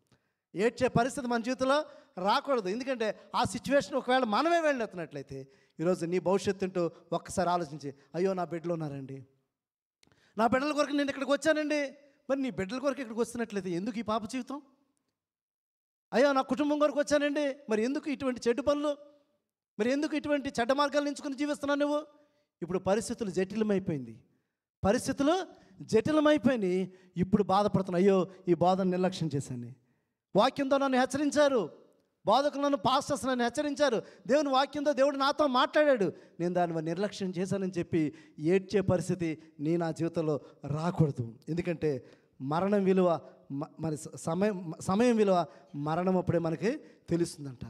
ఎందుకంటే ఆ సిచ్యువేషన్ ఒకవేళ మనమే వెళ్ళినట్లయితే, ఈరోజు నీ భవిష్యత్తు ఏంటో ఒక్కసారి ఆలోచించి, అయ్యో నా బిడ్డలు ఉన్నారండి, నా బిడ్డల కొరకు నేను ఇక్కడికి వచ్చానండి. మరి నీ బిడ్డల కొరకు ఇక్కడికి వస్తున్నట్లయితే ఎందుకు ఈ పాప జీవితం? అయ్యో నా కుటుంబం కొరకు వచ్చానండి, మరి ఎందుకు ఇటువంటి చెడ్డ పనులు, మరి ఎందుకు ఇటువంటి చెడ్డ మార్గాలు ఎంచుకుని జీవిస్తున్నావు నువ్వు? ఇప్పుడు పరిస్థితులు జటిలమైపోయినాయి. ఇప్పుడు బాధపడుతున్నావు, అయ్యో ఈ బోధన నిర్లక్ష్యం చేశాను. వాక్యంతో నన్ను హెచ్చరించారు, బోధకులు నన్ను, పాస్టర్స్ నన్ను హెచ్చరించారు, దేవుని వాక్యంతో దేవుడు నాతో మాట్లాడాడు, నేను దాన్ని నిర్లక్ష్యం చేశానని చెప్పి ఏడ్చే పరిస్థితి నా జీవితంలో రాకూడదు. ఎందుకంటే మరణం విలువ, మరి సమయం విలువ మరణం అప్పుడే మనకి తెలుస్తుందంట.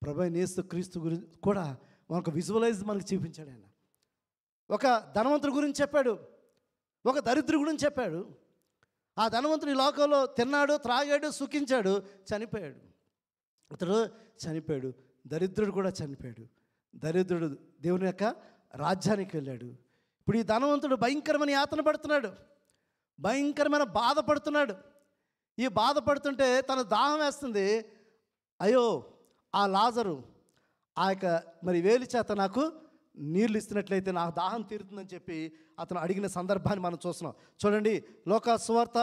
ప్రభువైన యేసు క్రీస్తు గురించి కూడా మనకు విజువలైజ్ మనకు చూపించాడు. ఆయన ఒక ధనవంతుడి గురించి చెప్పాడు, ఒక దరిద్రుడి గురించి చెప్పాడు. ఆ ధనవంతుడు ఈ లోకంలో తిన్నాడు, త్రాగాడు, సుఖించాడు, చనిపోయాడు. అతడు చనిపోయాడు, దరిద్రుడు కూడా చనిపోయాడు. దరిద్రుడు దేవుని యొక్క రాజ్యానికి వెళ్ళాడు. ఇప్పుడు ఈ ధనవంతుడు భయంకరమైన యాతన పడుతున్నాడు, భయంకరమైన బాధపడుతున్నాడు. ఈ బాధపడుతుంటే తన దాహం వేస్తుంది. అయ్యో ఆ లాజరు ఆ యొక్క మరి వేలి చేత నాకు నీళ్ళు ఇస్తున్నట్లయితే నాకు దాహం తీరుతుందని చెప్పి అతను అడిగిన సందర్భాన్ని మనం చూస్తున్నాం. చూడండి, లూకాసు సువార్త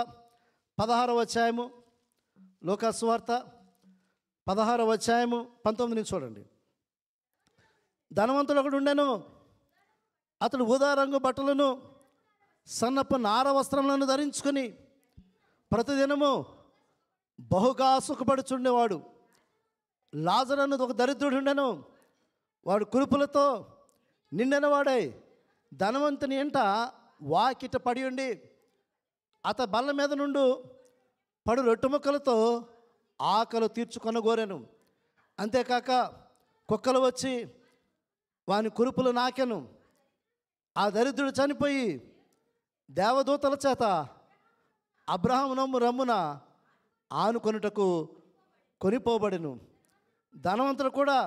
16వ అధ్యాయము, లూకాసు సువార్త 16వ అధ్యాయము 19 నుంచి చూడండి. ధనవంతుడు ఒకడు ఉండెను, అతడు ఊదా రంగు బట్టలను సన్నపు నార వస్త్రములను ధరించుకొని ప్రతిదినము బహుగా సుఖపడుచుండేవాడు. లాజరు అన్నది ఒక దరిద్రుడు ఉండెను, వాడు కురుపులతో నిండిన వాడై ధనవంతుని ఎంట వాకిట పడి ఉండి అత బల్ల మీద నుండి పడు రొట్టె ముక్కలతో ఆకలి తీర్చుకొనగోరెను. అంతేకాక కుక్కలు వచ్చి వాని కురుపులు నాకెను. ఆ దరిద్రుడు చనిపోయి దేవదూతల చేత అబ్రహాము రమ్మున ఆనుకొనుటకు కొనిపోబడెను. ధనవంతుడు కూడా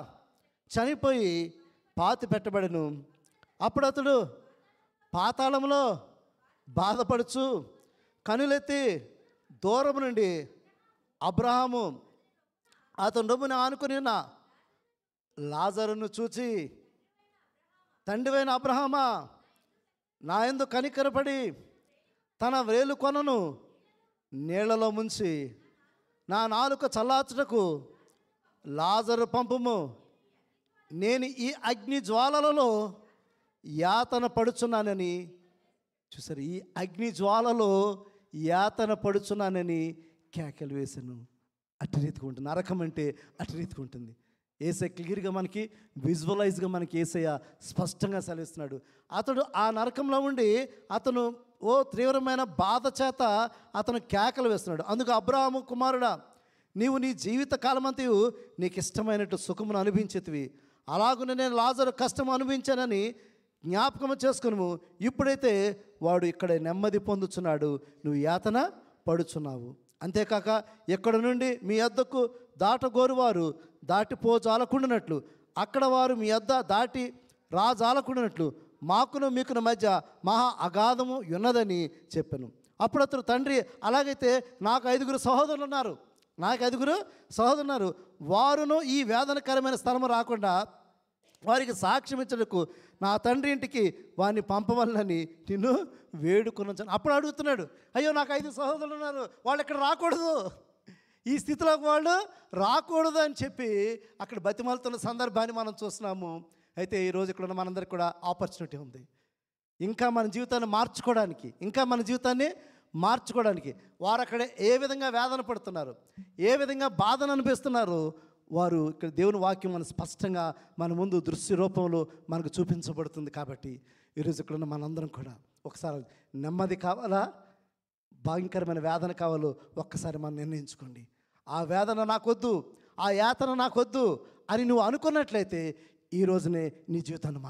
చనిపోయి పాతి పెట్టబడెను. అప్పుడు అతడు పాతాళంలో బాధపడుచు కనులెత్తి దూరం నుండి అబ్రహాము అతని రొమ్మున ఆనుకుని ఉన్న లాజరును చూచి, తండ్రివైన అబ్రహామా, నా యందు కనికరపడి తన వేలు కొనను నీళ్లలో ముంచి నా నాలుక చల్లార్చుటకు లాజరు పంపుము. నేను ఈ అగ్ని జ్వాలలలో యాతన పడుచున్నానని. చూసారు, ఈ అగ్ని జ్వాలలో యాతన పడుచున్నానని కేకలు వేశాను. అటు రీతిగా ఉంటుంది నరకం అంటే, అటు రీతిగా ఉంటుంది. ఏసై క్లియర్గా మనకి విజువలైజ్గా మనకి ఏసయ్య స్పష్టంగా సెలవిస్తున్నాడు. అతడు ఆ నరకంలో ఉండి అతను తీవ్రమైన బాధ చేత అతను కేకలు వేస్తున్నాడు. అందుకు అబ్రాహాము కుమారుడా, నీవు నీ జీవిత కాలమంతయు నీకు ఇష్టమైనట్టు సుఖమును అనుభవించేతివి, అలాగునే నేను లాజరు కష్టం అనుభవించానని జ్ఞాపకం చేసుకును. ఇప్పుడైతే వాడు ఇక్కడ నెమ్మది పొందుచున్నాడు, నువ్వు యాతన పడుచున్నావు. అంతేకాక ఎక్కడ నుండి మీ యొద్దకు దాటగోరువారు దాటిపోజాలకుండానట్లు, అక్కడ వారు మీ యొద్ద దాటి రాజాలకుండానట్లు మాకును మీకును మధ్య మహా అగాధము ఉన్నదని చెప్పాను. అప్పుడు అతను, తండ్రి అలాగైతే నాకు 5 సహోదరులు ఉన్నారు, వారును ఈ వేదనకరమైన స్థలము రాకుండా వారికి సాక్ష్యం ఇచ్చడానికి నా తండ్రి ఇంటికి వారిని పంపవలనని నిన్ను వేడుకొనొచ్చాను. అప్పుడు అడుగుతున్నాడు, అయ్యో నాకు 5 సహోదరులు ఉన్నారు, వాళ్ళు ఇక్కడ రాకూడదు, ఈ స్థితిలోకి వాళ్ళు రాకూడదు అని చెప్పి అక్కడ బతిమాలుతున్న సందర్భాన్ని మనం చూస్తున్నాము. అయితే ఈరోజు ఇక్కడ ఉన్న మనందరికీ కూడా ఆపర్చునిటీ ఉంది. ఇంకా మన జీవితాన్ని మార్చుకోవడానికి వారు అక్కడ ఏ విధంగా వేదన పడుతున్నారు, ఏ విధంగా బాధను అనిపిస్తున్నారు, వారు ఇక్కడ దేవుని వాక్యం మన స్పష్టంగా మన ముందు దృశ్య రూపంలో మనకు చూపించబడుతుంది. కాబట్టి ఈరోజు ఇక్కడ ఉన్న మనందరం కూడా ఒకసారి నెమ్మది కావాలా, భయంకరమైన వేదన కావాలో ఒక్కసారి మనం నిర్ణయించుకోండి. ఆ వేదన నాకొద్దు, ఆ యాతన నాకొద్దు అని నువ్వు అనుకున్నట్లయితే ఈ రోజునే నీ జీవితాన్ని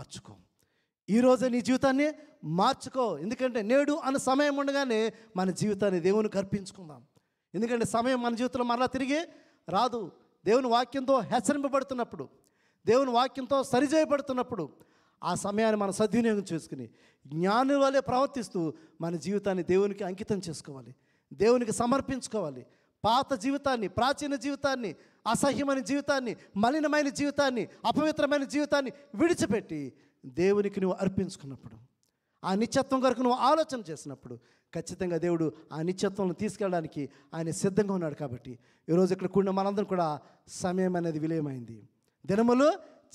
మార్చుకో. ఎందుకంటే నేడు అన్న సమయం ఉండగానే మన జీవితాన్ని దేవునికి అర్పించుకుందాం. ఎందుకంటే సమయం మన జీవితంలో మరలా తిరిగి రాదు. దేవుని వాక్యంతో హెచ్చరింపబడుతున్నప్పుడు, దేవుని వాక్యంతో సరిచేయబడుతున్నప్పుడు ఆ సమయాన్ని మనం సద్వినియోగం చేసుకుని జ్ఞానుల వలె ప్రవర్తిస్తూ మన జీవితాన్ని దేవునికి అంకితం చేసుకోవాలి, దేవునికి సమర్పించుకోవాలి. పాత జీవితాన్ని, ప్రాచీన జీవితాన్ని, అసహ్యమైన జీవితాన్ని, మలినమైన జీవితాన్ని, అపవిత్రమైన జీవితాన్ని విడిచిపెట్టి దేవునికి నువ్వు అర్పించుకున్నప్పుడు, ఆ నిత్యత్వం కొరకు నువ్వు ఆలోచన చేసినప్పుడు ఖచ్చితంగా దేవుడు ఆ నిత్యత్వంలో తీసుకెళ్ళడానికి ఆయన సిద్ధంగా ఉన్నాడు. కాబట్టి ఈరోజు ఇక్కడ కూడిన మనందరం కూడా సమయం అనేది విలీనమైంది. దినములు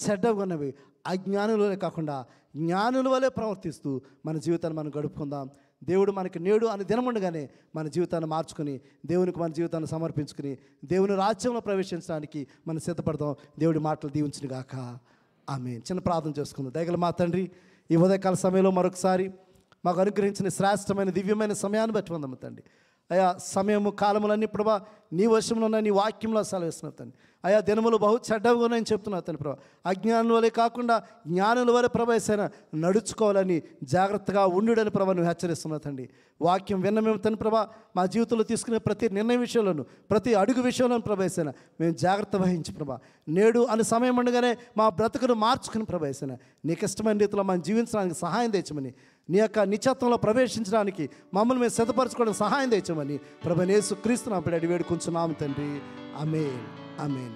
చెడ్డగా ఉన్నవి, అజ్ఞానుల వలె కాకుండా జ్ఞానుల వలె ప్రవర్తిస్తూ మన జీవితాన్ని మనం గడుపుకుందాం. దేవుడు మనకి నేడు అని దినముండగానే మన జీవితాన్ని మార్చుకుని దేవునికి మన జీవితాన్ని సమర్పించుకుని దేవుని రాజ్యంలో ప్రవేశించడానికి మనం సిద్ధపడదాం. దేవుడి మాటలు దీవించును గాక. ఆమేన్. చిన్న ప్రార్థన చేసుకుందాం. దయగల మా తండ్రి, ఈ ఉదయకాల సమయంలో మరొకసారి మాకు అనుగ్రహించిన శ్రేష్టమైన దివ్యమైన సమయాన్ని బట్టి వందము తండ్రి. అయా సమయము కాలములన్నీ ప్రభా నీ వశంలో ఉన్న నీ వాక్యంలో సెలవిస్తున్నావు తండ్రి. అయా దినములు బహు చెడ్డగా ఉన్నాయని చెప్తున్నావు తండ్రి ప్రభా. అజ్ఞానుల వలె కాకుండా జ్ఞానుల వలె ప్రభాసైనా నడుచుకోవాలని, జాగ్రత్తగా ఉండుడని ప్రభా నువ్వు హెచ్చరిస్తున్నావు తండ్రి. వాక్యం విన్న మేము తండ్రి ప్రభా మా జీవితంలో తీసుకునే ప్రతి నిర్ణయం విషయంలోనూ, ప్రతి అడుగు విషయంలోనూ ప్రభాసైనా మేము జాగ్రత్త వహించి ప్రభా నేడు అని సమయం ఉండగానే మా బ్రతుకును మార్చుకుని ప్రభాసైనా నీకు ఇష్టమైన రీతిలో మనం జీవించడానికి సహాయం తెచ్చమని, నీ యొక్క నిత్యత్వంలో ప్రవేశించడానికి మమ్మల్ని మేము సిద్ధపరచుకోవడానికి సహాయం తెచ్చమని ప్రభు యేసు క్రీస్తు నామమున వేడుకొంచున్నాము తండ్రి. ఆమేన్. ఆమేన్.